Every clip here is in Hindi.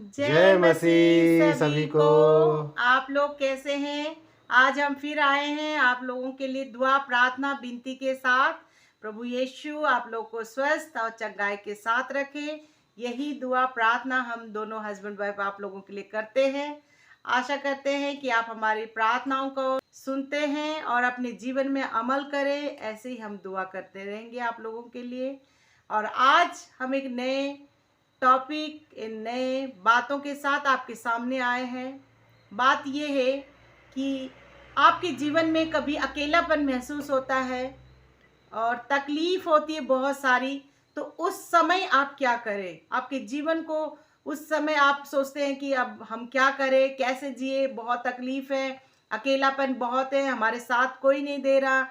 जय जय मसीह मसीह सभी सभी को। को। आप लोग कैसे हैं? आज हम फिर आए हैं आप लोगों के लिए दुआ प्रार्थना विनती के साथ। प्रभु यीशु आप लोग को स्वस्थ और चंगाई के साथ रखे। यही दुआ प्रार्थना हम दोनों हस्बैंड वाइफ आप लोगों के लिए करते हैं। आशा करते हैं कि आप हमारी प्रार्थनाओं को सुनते हैं और अपने जीवन में अमल करें। ऐसे ही हम दुआ करते रहेंगे आप लोगों के लिए। और आज हम एक नए टॉपिक इन नए बातों के साथ आपके सामने आए हैं। बात ये है कि आपके जीवन में कभी अकेलापन महसूस होता है और तकलीफ होती है बहुत सारी, तो उस समय आप क्या करें? आपके जीवन को उस समय आप सोचते हैं कि अब हम क्या करें, कैसे जिए, बहुत तकलीफ है, अकेलापन बहुत है, हमारे साथ कोई नहीं दे रहा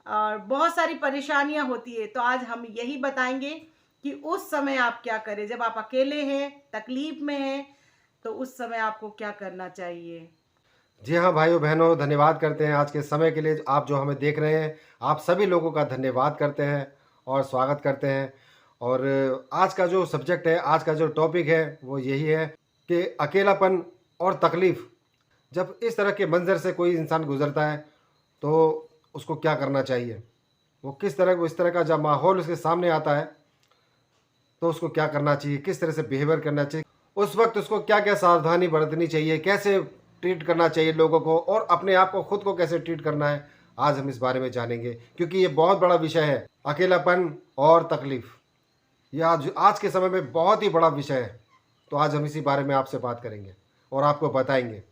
और बहुत सारी परेशानियां होती है। तो आज हम यही बताएंगे कि उस समय आप क्या करें, जब आप अकेले हैं, तकलीफ में हैं, तो उस समय आपको क्या करना चाहिए। जी हाँ भाइयों बहनों, धन्यवाद करते हैं आज के समय के लिए। आप जो हमें देख रहे हैं, आप सभी लोगों का धन्यवाद करते हैं और स्वागत करते हैं। और आज का जो सब्जेक्ट है, आज का जो टॉपिक है, वो यही है कि अकेलापन और तकलीफ़। जब इस तरह के मंज़र से कोई इंसान गुज़रता है, तो उसको क्या करना चाहिए? वो किस तरह इस तरह का जब माहौल उसके सामने आता है, तो उसको क्या करना चाहिए, किस तरह से बिहेवियर करना चाहिए, उस वक्त उसको क्या क्या सावधानी बरतनी चाहिए, कैसे ट्रीट करना चाहिए लोगों को, और अपने आप को खुद को कैसे ट्रीट करना है। आज हम इस बारे में जानेंगे, क्योंकि ये बहुत बड़ा विषय है, अकेलापन और तकलीफ। ये आज आज के समय में बहुत ही बड़ा विषय है। तो आज हम इसी बारे में आपसे बात करेंगे और आपको बताएंगे।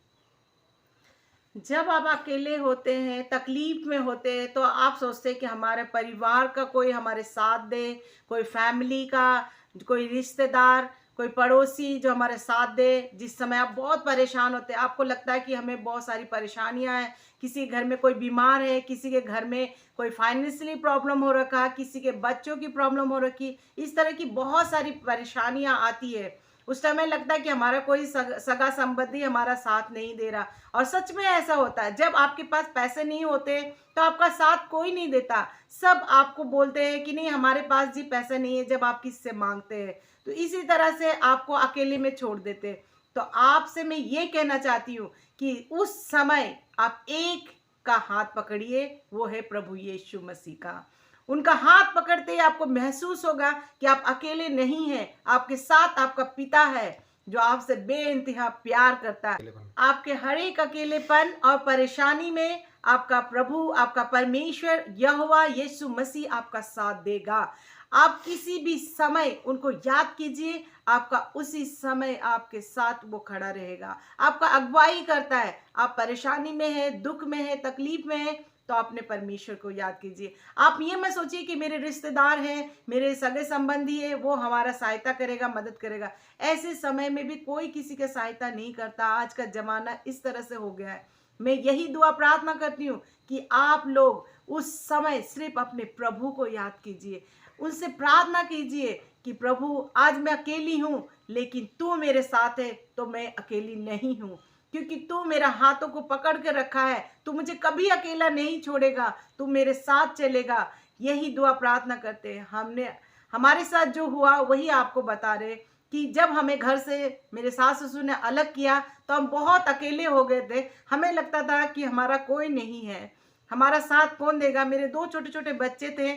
जब आप अकेले होते हैं, तकलीफ में होते हैं, तो आप सोचते हैं कि हमारे परिवार का कोई हमारे साथ दे, कोई फैमिली का, कोई रिश्तेदार, कोई पड़ोसी जो हमारे साथ दे। जिस समय आप बहुत परेशान होते हैं, आपको लगता है कि हमें बहुत सारी परेशानियां हैं, किसी के घर में कोई बीमार है, किसी के घर में कोई फाइनेंशियली प्रॉब्लम हो रखा, किसी के बच्चों की प्रॉब्लम हो रखी, इस तरह की बहुत सारी परेशानियां आती है। उस समय लगता है कि हमारा कोई सगा संबंधी हमारा साथ नहीं दे रहा। और सच में ऐसा होता है, जब आपके पास पैसे नहीं होते तो आपका साथ कोई नहीं देता। सब आपको बोलते हैं कि नहीं हमारे पास जी पैसे नहीं है, जब आप किससे मांगते हैं तो इसी तरह से आपको अकेले में छोड़ देते हैं। तो आपसे मैं ये कहना चाहती हूँ कि उस समय आप एक का हाथ पकड़िए, वो है प्रभु यीशु मसीह का। उनका हाथ पकड़ते ही आपको महसूस होगा कि आप अकेले नहीं हैं, आपके साथ आपका पिता है जो आपसे बेइंतहा प्यार करता है। आपके हर एक अकेलेपन और परेशानी में आपका प्रभु, आपका परमेश्वर यहोवा यीशु मसीह आपका साथ देगा। आप किसी भी समय उनको याद कीजिए, आपका उसी समय आपके साथ वो खड़ा रहेगा, आपका अगुवाई करता है। आप परेशानी में है, दुख में है, तकलीफ में है, तो अपने परमेश्वर को याद कीजिए। आप ये मत सोचिए कि मेरे रिश्तेदार हैं, मेरे सगे संबंधी है, वो हमारा सहायता करेगा, मदद करेगा। ऐसे समय में भी कोई किसी की सहायता नहीं करता। आज का जमाना इस तरह से हो गया है। मैं यही दुआ प्रार्थना करती हूँ कि आप लोग उस समय सिर्फ अपने प्रभु को याद कीजिए, उनसे प्रार्थना कीजिए कि प्रभु आज मैं अकेली हूँ, लेकिन तू मेरे साथ है, तो मैं अकेली नहीं हूँ, क्योंकि तू मेरा हाथों को पकड़ के रखा है। तू मुझे कभी अकेला नहीं छोड़ेगा, तू मेरे साथ चलेगा। यही दुआ प्रार्थना करते हैं। हमने हमारे साथ जो हुआ वही आपको बता रहे कि जब हमें घर से मेरे सास ससुर ने अलग किया तो हम बहुत अकेले हो गए थे। हमें लगता था कि हमारा कोई नहीं है, हमारा साथ कौन देगा। मेरे दो छोटे छोटे बच्चे थे,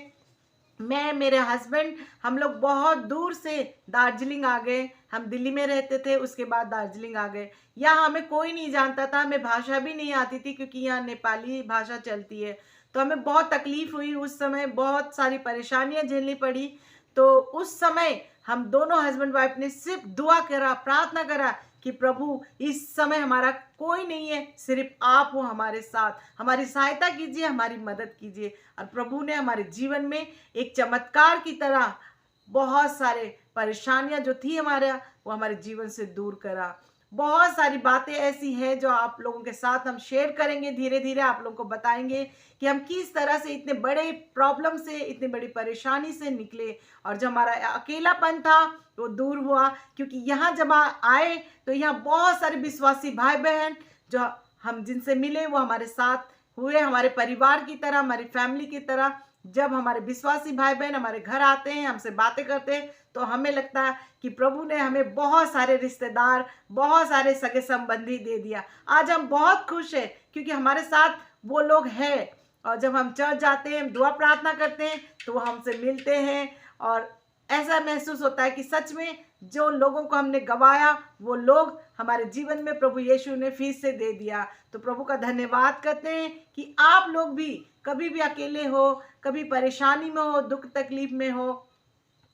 मैं, मेरे हस्बैंड, हम लोग बहुत दूर से दार्जिलिंग आ गए। हम दिल्ली में रहते थे, उसके बाद दार्जिलिंग आ गए। यहाँ हमें कोई नहीं जानता था, हमें भाषा भी नहीं आती थी, क्योंकि यहाँ नेपाली भाषा चलती है। तो हमें बहुत तकलीफ हुई उस समय, बहुत सारी परेशानियां झेलनी पड़ी। तो उस समय हम दोनों हस्बैंड वाइफ ने सिर्फ दुआ करा, प्रार्थना करा कि प्रभु इस समय हमारा कोई नहीं है, सिर्फ आप हो हमारे साथ, हमारी सहायता कीजिए, हमारी मदद कीजिए। और प्रभु ने हमारे जीवन में एक चमत्कार की तरह बहुत सारे परेशानियां जो थी हमारे, वो हमारे जीवन से दूर करा। बहुत सारी बातें ऐसी हैं जो आप लोगों के साथ हम शेयर करेंगे, धीरे धीरे आप लोगों को बताएंगे कि हम किस तरह से इतने बड़े प्रॉब्लम से, इतनी बड़ी परेशानी से निकले, और जो हमारा अकेलापन था वो दूर हुआ। क्योंकि यहाँ जब आए तो यहाँ बहुत सारे विश्वासी भाई बहन जो हम जिनसे मिले वो हमारे साथ हुए, हमारे परिवार की तरह, हमारी फैमिली की तरह। जब हमारे विश्वासी भाई बहन हमारे घर आते हैं, हमसे बातें करते हैं, तो हमें लगता है कि प्रभु ने हमें बहुत सारे रिश्तेदार, बहुत सारे सगे संबंधी दे दिया। आज हम बहुत खुश हैं क्योंकि हमारे साथ वो लोग हैं। और जब हम चर्च जाते हैं, दुआ प्रार्थना करते हैं, तो वो हमसे मिलते हैं और ऐसा महसूस होता है कि सच में जो लोगों को हमने गवाया वो लोग हमारे जीवन में प्रभु यीशु ने फिर से दे दिया। तो प्रभु का धन्यवाद करते हैं कि आप लोग भी कभी भी अकेले हो, कभी परेशानी में हो, दुख तकलीफ में हो,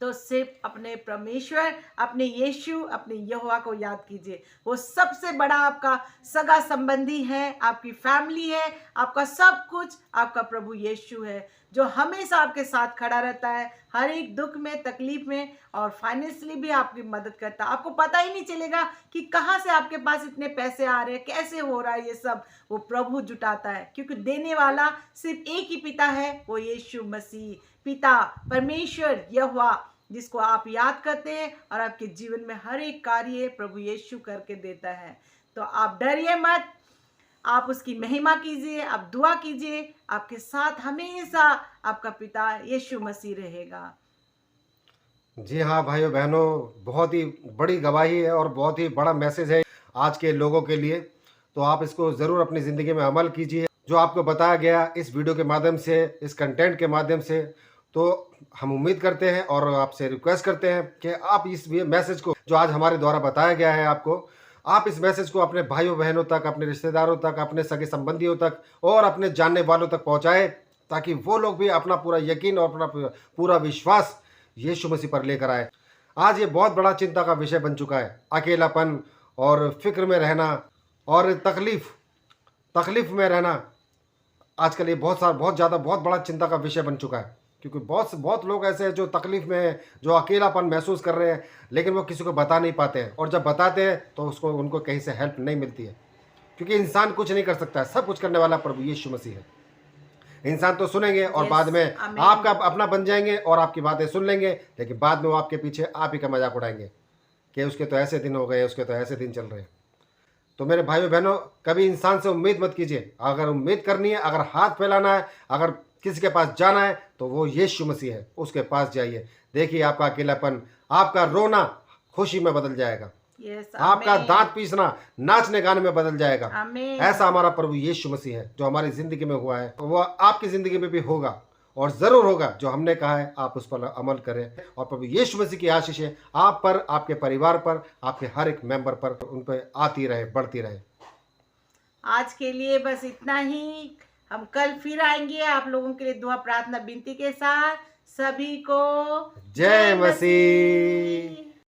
तो सिर्फ अपने परमेश्वर, अपने यीशु, अपने यहोवा को याद कीजिए। वो सबसे बड़ा आपका सगा संबंधी है, आपकी फैमिली है, आपका सब कुछ आपका प्रभु यीशु है, जो हमेशा आपके साथ खड़ा रहता है हर एक दुख में, तकलीफ में, और फाइनेंशियली भी आपकी मदद करता है। आपको पता ही नहीं चलेगा कि कहाँ से आपके पास इतने पैसे आ रहे हैं, कैसे हो रहा है ये सब, वो प्रभु जुटाता है, क्योंकि देने वाला सिर्फ एक ही पिता है, वो यीशु मसीह पिता परमेश्वर यहोवा, जिसको आप याद करते हैं और आपके जीवन में हर एक कार्य प्रभु यीशु करके देता है। तो आप डरिए मत, आप उसकी महिमा कीजिए, आप दुआ कीजिए, आपके साथ हमेशा आपका पिता यीशु मसीह रहेगा। जी हाँ भाइयों बहनों, बहुत ही बड़ी गवाही है और बहुत ही बड़ा मैसेज है आज के लोगों के लिए। तो आप इसको ज़रूर अपनी ज़िंदगी में अमल कीजिए जो आपको बताया गया इस वीडियो के माध्यम से, इस कंटेंट के माध्यम से। तो हम उम्मीद करते हैं और आपसे रिक्वेस्ट करते हैं कि आप इस मैसेज को जो आज हमारे द्वारा बताया गया है आपको, आप इस मैसेज को अपने भाइयों बहनों तक, अपने रिश्तेदारों तक, अपने सगे संबंधियों तक और अपने जानने वालों तक पहुंचाएं, ताकि वो लोग भी अपना पूरा यकीन और अपना पूरा विश्वास यीशु मसीह पर लेकर आए। आज ये बहुत बड़ा चिंता का विषय बन चुका है, अकेलापन और फिक्र में रहना और तकलीफ में रहना। आजकल ये बहुत ज़्यादा बहुत बड़ा चिंता का विषय बन चुका है, क्योंकि बहुत लोग ऐसे हैं जो तकलीफ़ में हैं, जो अकेलापन महसूस कर रहे हैं, लेकिन वो किसी को बता नहीं पाते हैं, और जब बताते हैं तो उनको कहीं से हेल्प नहीं मिलती है, क्योंकि इंसान कुछ नहीं कर सकता है, सब कुछ करने वाला प्रभु यीशु मसीह है। इंसान तो सुनेंगे और बाद में आपका अपना बन जाएंगे और आपकी बातें सुन लेंगे, लेकिन बाद में वो आपके पीछे आप ही का मजाक उड़ाएंगे कि उसके तो ऐसे दिन हो गए, उसके तो ऐसे दिन चल रहे हैं। तो मेरे भाइयों बहनों, कभी इंसान से उम्मीद मत कीजिए। अगर उम्मीद करनी है, अगर हाथ फैलाना है, अगर किसी के पास जाना है, तो वो यीशु मसीह है, उसके पास जाइए। देखिए आपका अकेलापन, आपका रोना खुशी में बदल जाएगा, आपका दांत पीसना नाचने गाने में बदल जाएगा। ऐसा हमारा प्रभु यीशु मसीह है, जो हमारी जिंदगी में हुआ है वो आपकी जिंदगी में भी होगा, और ज़रूर होगा। जो हमने कहा है आप उस पर अमल करें, और प्रभु यीशु मसीह की आशीषें आप पर, आपके परिवार पर, आपके हर एक मेंबर पर, उन पर आती रहे, बढ़ती रहे। आज के लिए बस इतना ही। हम कल फिर आएंगे आप लोगों के लिए दुआ प्रार्थना विनती के साथ। सभी को जय मसीह।